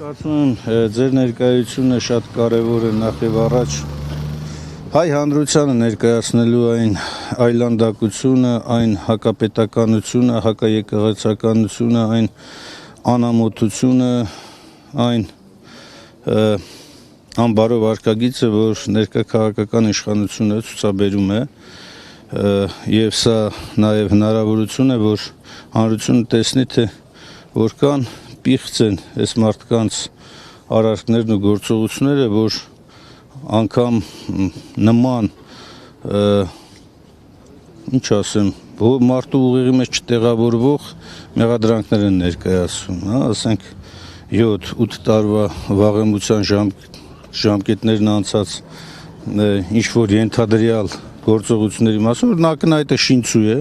Կարծում եմ ձեր ներկայությունը շատ կարևոր է նախ եւ առաջ հայ հանրությանը ներկայացնելու այն այլանդակությունը, այն հակապետականությունը, հակաեկեղեցականությունը, այն անամոթությունը, այն անբարով արկագիծը, որ ներկա քաղաքական իշխանությունը ցուցաբերում է եւ սա նաեւ հնարավորություն է, որ հանրությունը տեսնի, թե որքան պիղծ են այս մարդկանց արարքներն ու գործողությունները, որ անգամ նման ինչ ասեմ, մարդու ուղեղի մեջ չտեղավորվող մեղադրանքներ են ներկայացվում, հա, ասենք 7-8 տարվա վաղեմության ժամկետներն անցած ինչ որ ենթադրյալ գործողությունների մասով, որ ակնհայտ է շինցու է,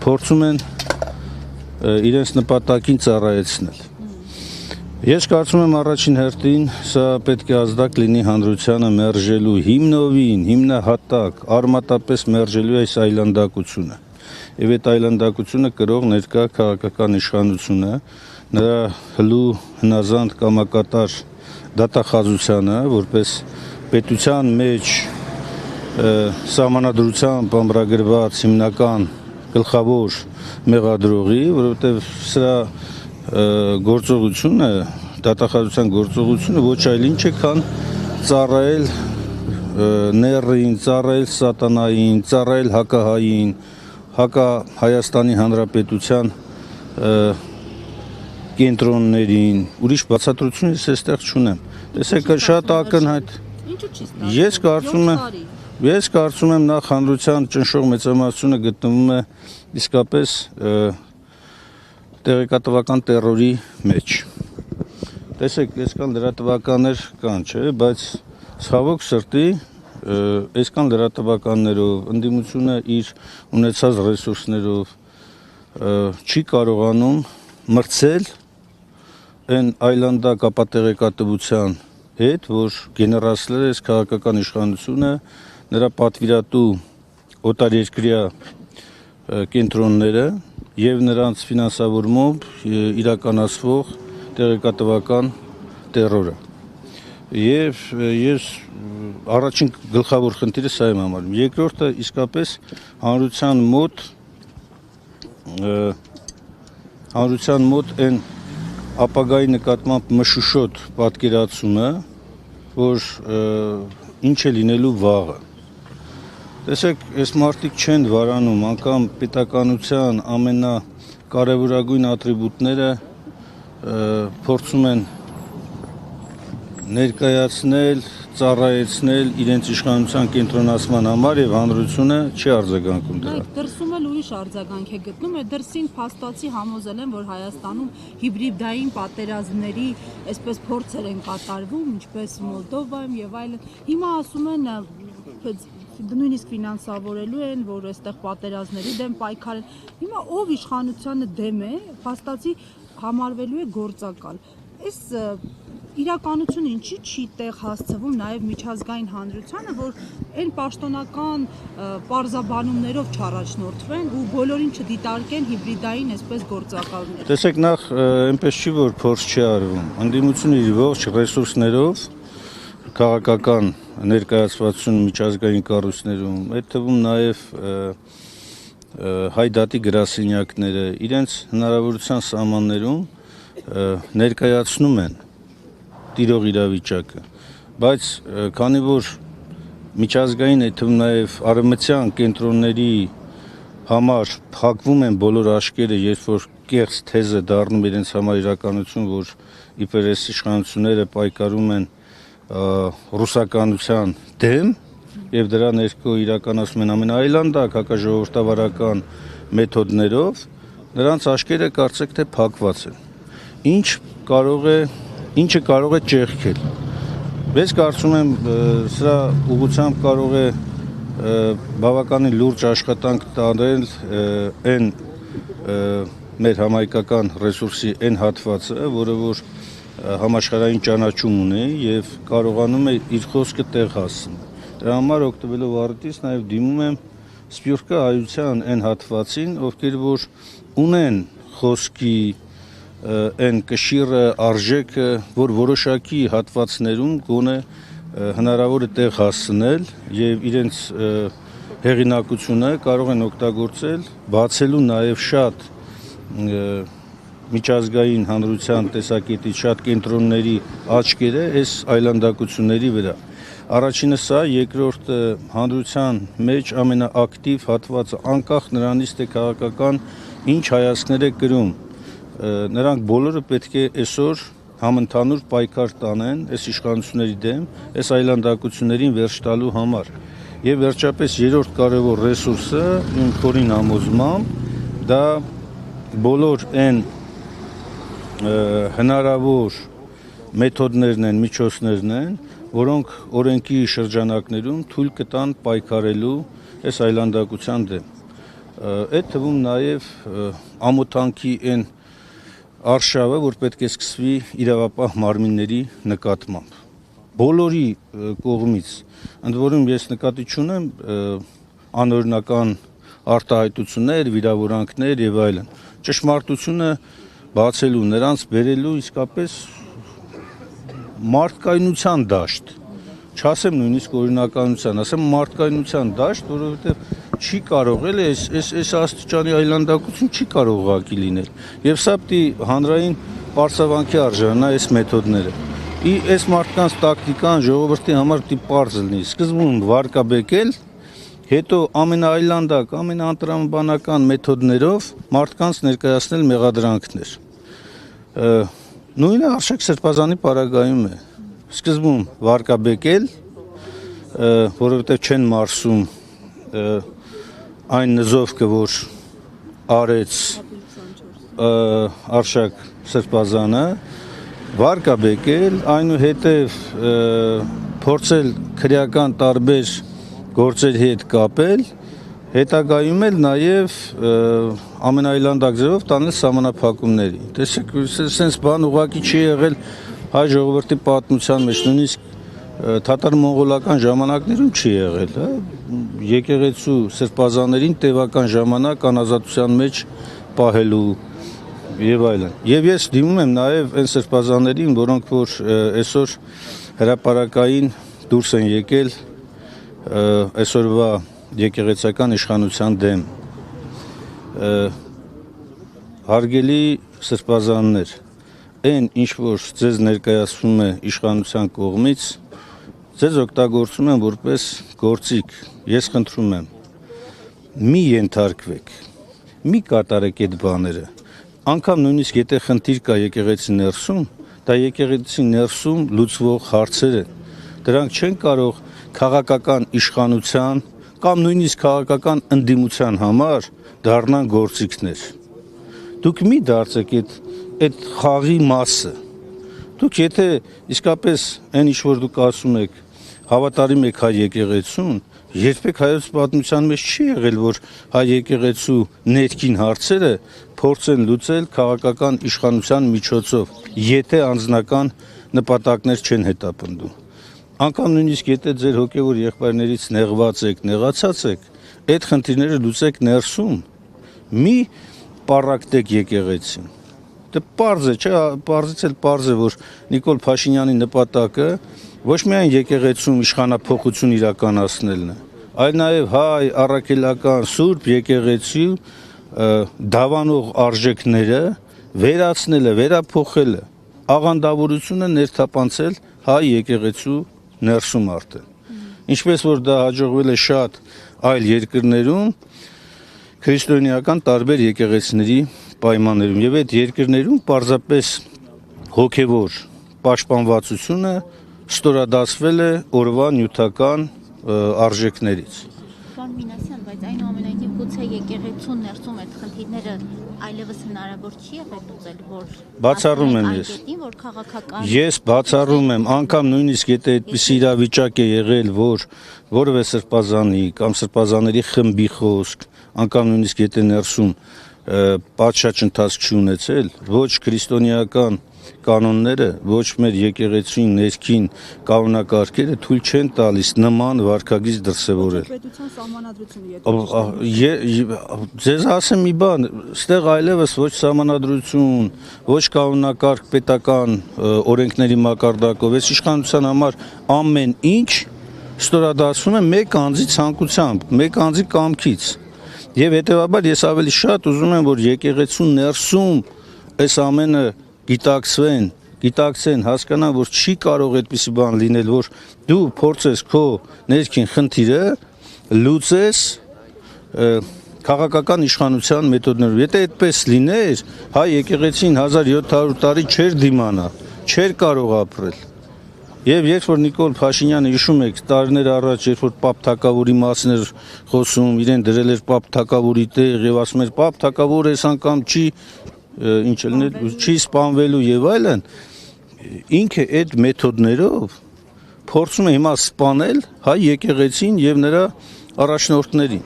փորձում են իրենց նպատակին ծառայեցնել։ Ես կարծում եմ առաջին հերթին սա պետք է ազդակ լինի հանրությանը մերժելու հիմնովին, հիմնահատակ, արմատապես մերժելու այս այլանդակությունը։ Եվ այդ այլանդակությունը կրող ներկա քաղաքական իշխանությունը, նրա հլու հնազանդ կամակատար դատախազությանը, որպես պետության մեջ սահմանադրությամբ ամրագրված հիմնական գլխավոր մեղադրողի, որովհետև սրա գործողությունը, դատախազության գործողությունը ոչ այլ ինչ է, քան ծառայել նեռին, ծառայել սատանային, ծառայել հակահային, Հայաստանի Հանրապետության կենտրոններին, ուրիշ բացատրություն ես այստեղ չունեմ։ Տեսեք, շատ ակնհայտ։ Ես կարծում եմ նախ հանրության ճնշող մեծամասնությունը գտնվում է իսկապես տեղեկատվական տերորի մեջ։ Տեսեք, այսքան լրատվականներ կան, չէ, բայց ցավոք սրտի այսքան լրատվականներով ընդդիմությունը իր ունեցած ռեսուրսներով չի կարողանում մրցել այն այլանդակ ապատեղեկատվության հետ, որ գեներացրել է այս քաղաքական իշխանությունը, նրա պատվիրատու օտարերկրյա կենտրոնները եւ նրանց ֆինանսավորմամբ իրականացվող տեղեկատվական տերորը։ Եվ ես առաջին գլխավոր խնդիրը սա եմ համարում։ Երկրորդը իսկապես հանրության մոտ այն ապագայի նկատմամբ մշուշոտ պատկերացումը, որ ինչ է լինելու վաղը։ Տեսեք, այս մարդիկ չեն վարանում, անգամ պետականության ամենակարևորագույն ատրիբուտները փորձում են ներկայացնել, ծառայեցնել իրենց իշխանության կենտրոնացման համար եւ հանրությունը չի արձագանքում դրան։ Դրսում էլ ուրիշ արձագանք է գտնում, դրսին փաստացի համոզել են, որ Հայաստանում հիբրիդային պատերազմների այսպես փորձեր են կատարվում, ինչպես Մոլդովայում եւ այլն։ Հիմա ասում են նույնիսկ ֆինանսավորելու են, որ այստեղ պատերազմների դեմ պայքարեն։ Հիմա ով իշխանությանը դեմ է, փաստացի համարվելու է գործակալ։ Այս իրականությունը ինչի չի տեղ հասցվում նաև միջազգային հանրությանը, որ այն պաշտոնական պարզաբանումներով չառաջնորդվեն ու բոլորին չդիտարկեն հիբրիդային այսպես գործակալներ։ Տեսեք, նախ այնպես չի, որ փորձ չի արվում։ Ընդդիմությունը իր ողջ ռեսուրսներով քաղաքական ներկայացվածություն միջազգային կառույցներում, այդ թվում նաև հայ դատի գրասենյակները իրենց հնարավորության սահմաններում ներկայացնում են տիրող իրավիճակը, բայց քանի որ միջազգային, այդ թվում նաև արևմտյան կենտրոնների համար փակվում են բոլոր աշկերը, երբ որ կեղծ թեզը դառնում իրենց համար իրականություն, որ իբր այս իշխանությունները պայքարում են ռուսականության դեմ եւ դրա ներքո իրականացում են ամենաայլանդակ հակաժողովրդավարական մեթոդներով, նրանց աշկերը կարծեք թե փակված են։ Ինչը կարող է ճեղքել։ Ես կարծում եմ սրա ուղղությամբ կարող է բավականին լուրջ աշխատանք տարել այն մեր համայնքական ռեսուրսի այն հատվածը, որը որ համաշխարհային ճանաչում ունի եւ կարողանում է իր խոսքը տեղ հասցնել։ Դրա համար օգտվելով առիթից նաեւ դիմում եմ սփյուռքահայության այն հատվածին, ովքեր որ ունեն խոսքի այն կշիռը արժեքը, որ որոշակի հատվածներում գոնե հնարավոր է տեղ հասցնել եւ իրենց հեղինակությունը կարող են օգտագործել բացելու նաեւ շատ միջազգային հանրության տեսակետից շատ կենտրոնների աչքերը այս այլանդակությունների վրա։ Առաջինը սա, երկրորդը հանրության մեջ ամենաակտիվ հատվածը անկախ նրանից թե քաղաքական ինչ հայացքներ է կրում, նրանք բոլորը պետք է այսօր համընդհանուր պայքար տանեն այս իշխանությունների դեմ, այս այլանդակություններին վերջ տալու համար։ Եվ վերջապես երրորդ կարևոր ռեսուրսը իմ խորին համոզմամբ դա բոլոր այն հնարավոր մեթոդներն են, միջոցներն են, որոնք օրենքի շրջանակներում թույլ կտան պայքարելու այս այլանդակության դեմ։ Այդ թվում նաև ամոթանքի այն արշավը, որ պետք է սկսվի իրավապահ մարմինների նկատմամբ։ Բոլորի կողմից, ընդ որում ես նկատի չունեմ անօրինական արտահայտություններ, վիրավորանքներ եւ այլն։ Ճշմարտությունը բացելու, նրանց բերելու իսկապես մարդկայնության դաշտ, չասեմ նույնիսկ օրինականության, ասեմ մարդկայնության դաշտ, որովհետև չի կարող էլ այս աստիճանի այլանդակություն չի կարող ուղղակի լինել։ Եվ սա պիտի հանրային պարծավանքի արժանանա այս մեթոդները։ Այս մարդկանց տակտիկան ժողովրդի համար պիտի պարզ լինի։ Սկզբում վարկաբեկել, հետո ամենաայլանդակ, ամենաանտրամաբանական մեթոդներով մարդկանց ներկայացնել մեղադրանքներ։ Նույնը Արշակ Սրբազանի պարագայում է։ Սկզբում վարկաբեկել, որովհետև չեն մարսում այն նզովքը, որ արեց Արշակ Սրբազանը, վարկաբեկել, այնուհետև փորձել քրեական տարբեր գործերի հետ կապել, հետագայում էլ նաև ամենաայլանդակ ձևով տանել սահմանափակումների։ Տեսեք, սենց բան ուղղակի չի եղել հայ ժողովրդի պատմության մեջ, նույնիսկ թատար-մոնղոլական ժամանակներում չի եղել, հա, եկեղեցու սրբազաներին տևական ժամանակ անազատության մեջ պահելու եւ այլն։ Եվ ես դիմում եմ նաեւ այն սրբազաներին, որոնք որ այսօր հրապարակային դուրս են եկել այսօրվա եկեղեցական իշխանության դեմ։ Հարգելի սրբազաններ, այն ինչ որ ձեզ ներկայացվում է իշխանության կողմից, ձեզ օգտագործում են որպես գործիք։ Ես խնդրում եմ, մի ենթարկվեք, մի կատարեք այդ բաները։ Անկամ նույնիսկ եթե խնդիր կա եկեղեցի ներսում, դա եկեղեցի ներսում լուծվող հարցեր են։ Դրանք չեն կարող քաղաքական իշխանության կամ նույնիսկ քաղաքական ընդդիմության համար դառնան գործիքներ։ Դուք մի դարձեք այդ խաղի մասը։ Դուք եթե իսկապես այն ինչ որ դուք ասում եք, հավատարիմ եք հայ եկեղեցուն, երբեք հայոց պատմության մեջ չի եղել, որ հայ եկեղեցու ներքին հարցերը փորձեն լուծել քաղաքական իշխանության միջոցով, եթե անձնական նպատակներ չեն հետապնդում։ Անկամ նույնիսկ եթե ձեր հոգևոր եղբայրներից նեղված եք, նեղացած եք, այդ խնդիրները լուծեք ներսում, մի պառակտեք եկեղեցին։ Դե պարզ է, չէ, պարզից էլ պարզ է, որ Նիկոլ Փաշինյանի նպատակը ոչ միայն եկեղեցում իշխանափոխություն իրականացնելն է, այլ նաև հայ առաքելական սուրբ եկեղեցի դավանող արժեքները վերացնելը, վերափոխելը, աղանդավորությունը ներթափանցել հայ եկեղեցու ներսում արդեն։ Ինչպես որ դա հաջողվել է շատ այլ երկրներում, քրիստոնեական տարբեր եկեղեցիների պայմաններում, եւ այդ երկրներում պարզապես հոգևոր պաշտպանվածությունը ստորադասվել է օրվա նյութական արժեքներից։ Պարոն Մինասյան, բայց այնուամենայնիվ գուցե եկեղեցու ներսում այդ խնդիրները այլևս հնարավոր չի եղել լուծել, որ բացառում եմ ես։ Որ քաղաքական Ես բացառում եմ, անգամ նույնիսկ եթե այդպիսի իրավիճակ է եղել, որ որևէ սրբազանի կամ սրբազաների խմբի խոսք, անգամ նույնիսկ եթե ներսում պատշաճ ընթացք չի ունեցել, ոչ քրիստոնեական կանոնները, ոչ մեր եկեղեցին ներքին կանոնակարգերը թույլ չեն տալիս նման վարքագիծ դրսևորել։ Պետության սահմանադրությունը Ձեզ ասեմ մի բան, ստեղ այլևս ոչ սահմանադրություն, ոչ կանոնակարգ պետական օրենքների մակարդակով, այս իշխանության համար ամեն ինչ ստորադասվում է մեկ անձի ցանկությամբ, մեկ անձի կամքից։ Եվ հետևաբար ես ավելի շատ ուզում եմ, որ եկեղեցու ներսում այս ամենը գիտակցեն, հասկանան, որ չի կարող այդպիսի բան լինել, որ դու փորձես քո ներքին խնդիրը լուծես քաղաքական իշխանության մեթոդներով։ Եթե այդպես լիներ, հայ եկեղեցին 1700 տարի չէր դիմանա, չէր կարող ապրել։ Եվ երբ որ Նիկոլ Փաշինյանը հիշում եք տարիներ առաջ, երբ որ Պապ Թագավորի մասին էր խոսում, իրեն դրել էր Պապ Թագավորի տեղ եւ ասում էր Պապ Թագավորը այս անգամ չի սպանվելու եւ այլն, ինքը այդ մեթոդներով փորձում է հիմա սպանել հայ եկեղեցին եւ նրա առաջնորդներին։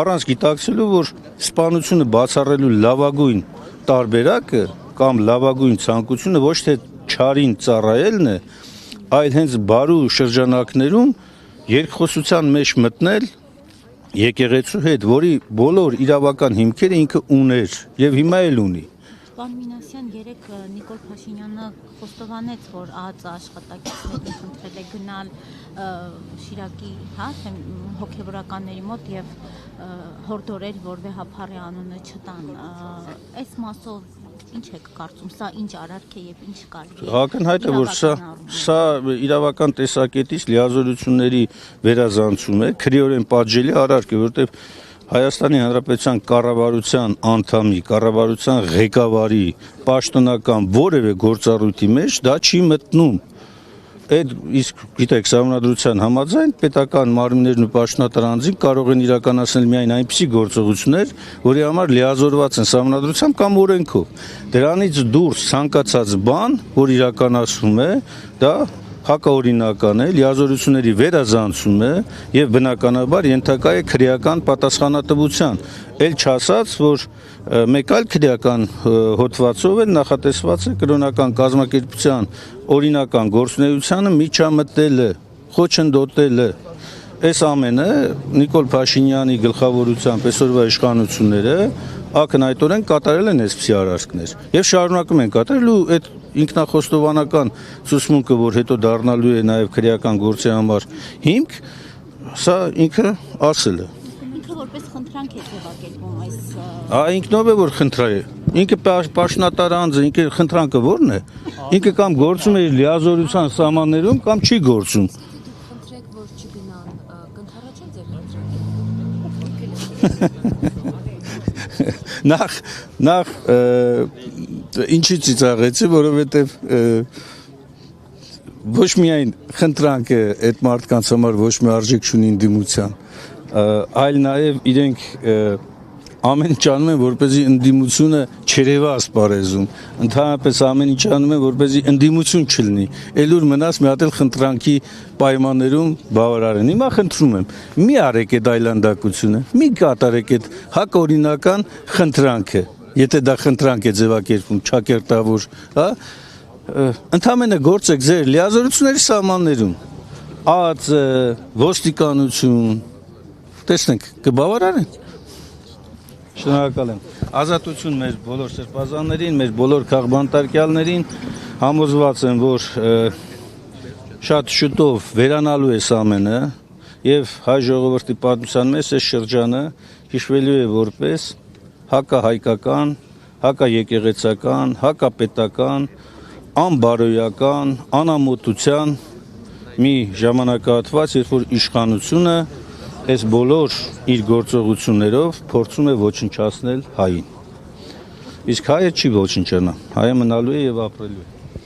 Առանց գիտակցելու, որ սպանությունը բացառելու լավագույն տարբերակը կամ լավագույն ցանկությունը ոչ թե չարին ծառայելն է, այլ հենց բարու շրջանակներում երկխոսության մեջ մտնել եկեղեցու հետ, որի բոլոր իրավական հիմքերը ինքը ուներ եւ հիմա էլ ունի։ Պարոն Մինասյան, երեք Նիկոլ Փաշինյանը խոստովանեց, որ ԱԱԾ աշխատակիցներին խնդրել է գնալ Շիրակի, թե հոգևորականների մոտ եւ հորդորել, որ Վեհափարի անունը չտան։ Այս մասով ինչ եք կարծում, սա ինչ արարք է եւ ինչ կարելի է։ Ակնհայտ է, որ սա իրավական տեսակետից լիազորությունների վերազանցում է, քրեորեն պատժելի արարք է, որովհետեւ Հայաստանի Հանրապետության կառավարության անդամի, կառավարության ղեկավարի պաշտոնական որևէ գործառույթի մեջ դա չի մտնում։ Այդ իսկ գիտեք, սահմանադրության համաձայն պետական մարմիններն ու պաշտոնատար անձին կարող են իրականացնել միայն այնպիսի գործողություններ, որի համար լիազորված են սահմանադրությամբ կամ օրենքով։ Դրանից դուրս ցանկացած բան, որ իրականացվում է, դա հակաօրինական է, լիազորությունների վերազանցում է եւ բնականաբար ենթակա է քրեական պատասխանատվության։ Էլ չասած, որ մեկ այլ քրեական հոդվածով էլ նախատեսված է կրոնական կազմակերպության օրինական գործունեությանը միջամտելը, խոչընդոտելը։ Այս ամենը Նիկոլ Փաշինյանի գլխավորությամբ այսօրվա իշխանությունները ակնհայտորեն կատարել են այսպիսի արարքներ եւ շարունակում են կատարել ու այդ ինքնախոստովանական ցուցմունքը, որ հետո դառնալու է նաեւ քրեական գործի համար հիմք, սա ինքը ասել է։ Ինքը որպես խնդրանք է ձևակերպում այս։ Ինքնով է որ խնդրել է։ Ինքը պաշտոնատար անձը, ինքը խնդրանքը ո՞րն է։ Ինքը կամ գործում է իր լիազորության սահմաններում կամ չի գործում։ Խնդրեք, որ չգնան, կընդառաջեն ձեր խնդրանքը։ Նախ ինչի ծիծաղեցի, որովհետև ոչ միայն խնդրանքը այդ մարդկանց համար ոչ մի արժեք չունի ընդդիմության, այլ նաև իրենք ամեն ինչ անում են, որպեսզի ընդդիմությունը չերևա ասպարեզում, ընդհանրապես ամեն ինչ անում են, որպեսզի ընդդիմություն չլինի, էլուր մնաց մի հատ էլ խնդրանքի պայմաններում բավարարեն։ Հիմա խնդրում եմ, մի արեք այդ այլանդակությունը, մի կատարեք այդ հակօրինական խնդրանքը, եթե դա խնդրանք է ձևակերպում, չակերտավոր, հա, ընդամենը գործեք ձեր լիազորությունների սահմաններում, ԱԱԾ, ոստիկանություն, տեսնենք, կբավարարեն։ Շնորհակալ եմ։ Ազատություն մեր բոլոր սրբազաններին, մեր բոլոր քաղբանտարկյալներին, համոզված եմ, որ շատ շուտով վերանալու է ամենը եւ հայ ժողովրդի պատմության մեջ այս շրջանը հիշվելու է որպես հակահայկական, հակաեկեղեցական, հակապետական, անբարոյական, անամոթության մի ժամանակահատված, երբ որ իշխանությունը այս բոլոր իր գործողություններով փորձում է ոչնչացնել հային։ Իսկ հայը չի ոչնչանա, հայը մնալու է եւ ապրելու է։